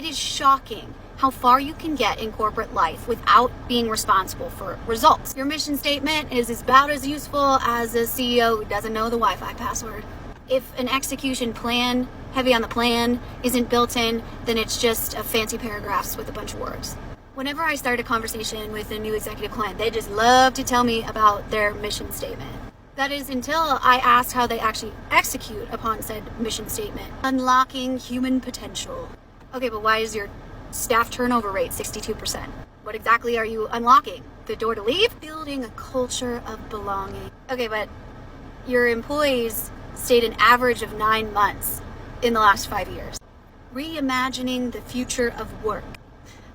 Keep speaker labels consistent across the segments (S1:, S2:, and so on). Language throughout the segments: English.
S1: is shocking how far you can get in corporate life without being responsible for results. Your mission statement is about as useful as a CEO who doesn't know the Wi-Fi password. If an execution plan, heavy on the plan, isn't built in, then it's just a fancy paragraphs with a bunch of words. Whenever I start a conversation with a new executive client, they just love to tell me about their mission statement. That is until I ask how they actually execute upon said mission statement. Unlocking human potential. Okay, but why is your staff turnover rate 62%? What exactly are you unlocking? The door to leave? Building a culture of belonging. Okay, but your employees stayed an average of 9 months in the last 5 years. Reimagining the future of work.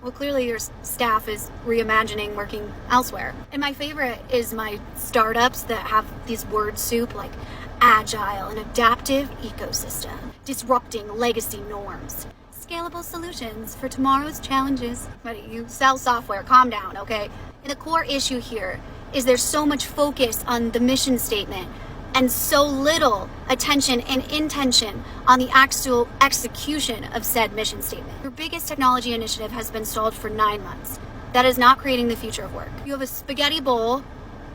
S1: Well, clearly your staff is reimagining working elsewhere. And my favorite is my startups that have these word soup like agile and adaptive ecosystem, disrupting legacy norms, scalable solutions for tomorrow's challenges. Buddy, you sell software, calm down, okay? And the core issue here is there's so much focus on the mission statement and so little attention and intention on the actual execution of said mission statement. Your biggest technology initiative has been stalled for 9 months. That is not creating the future of work. You have a spaghetti bowl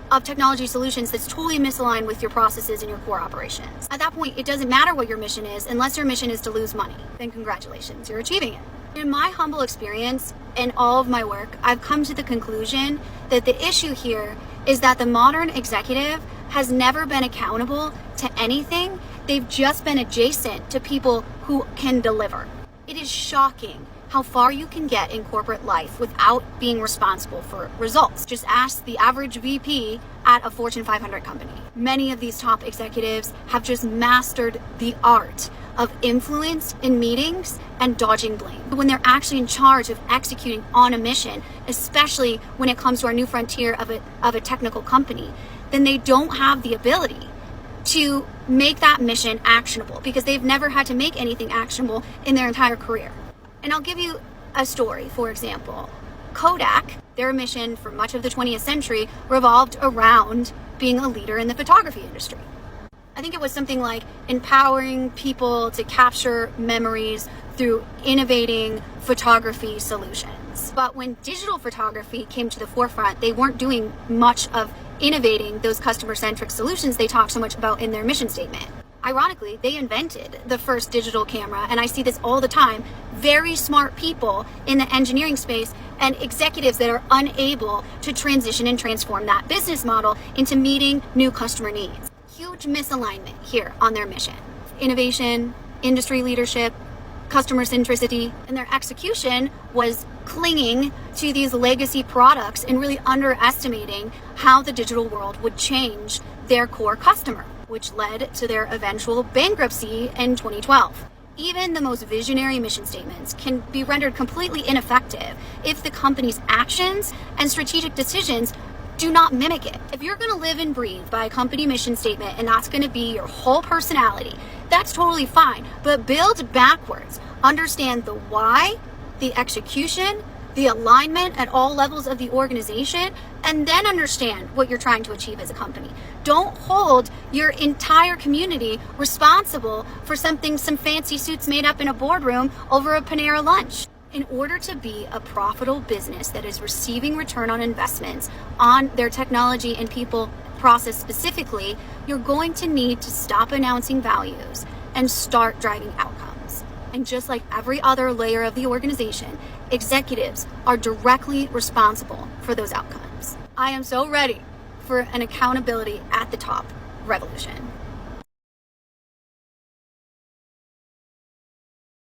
S1: of technology solutions that's totally misaligned with your processes and your core operations. At that point, it doesn't matter what your mission is unless your mission is to lose money. Then congratulations, you're achieving it. In my humble experience in all of my work, I've come to the conclusion that the issue here is that the modern executive has never been accountable to anything. They've just been adjacent to people who can deliver. It is shocking how far you can get in corporate life without being responsible for results. Just ask the average VP at a Fortune 500 company. Many of these top executives have just mastered the art of influence in meetings and dodging blame. When they're actually in charge of executing on a mission, especially when it comes to our new frontier of a technical company, then they don't have the ability to make that mission actionable because they've never had to make anything actionable in their entire career. And I'll give you a story. For example, Kodak, their mission for much of the 20th century revolved around being a leader in the photography industry. I think it was something like empowering people to capture memories through innovating photography solutions. But when digital photography came to the forefront, they weren't doing much of innovating those customer-centric solutions they talk so much about in their mission statement. Ironically, they invented the first digital camera, and I see this all the time. Very smart people in the engineering space and executives that are unable to transition and transform that business model into meeting new customer needs. Huge misalignment here on their mission. Innovation, industry leadership, customer centricity, and their execution was clinging to these legacy products and really underestimating how the digital world would change their core customer, which led to their eventual bankruptcy in 2012. Even the most visionary mission statements can be rendered completely ineffective if the company's actions and strategic decisions do not mimic it. If you're going to live and breathe by a company mission statement and that's going to be your whole personality, that's totally fine. But build backwards. Understand the why, the execution, the alignment at all levels of the organization, and then understand what you're trying to achieve as a company. Don't hold your entire community responsible for something some fancy suits made up in a boardroom over a Panera lunch. In order to be a profitable business that is receiving return on investments on their technology and people process specifically, you're going to need to stop announcing values and start driving outcomes. And just like every other layer of the organization, executives are directly responsible for those outcomes. I am so ready for an accountability at the top revolution.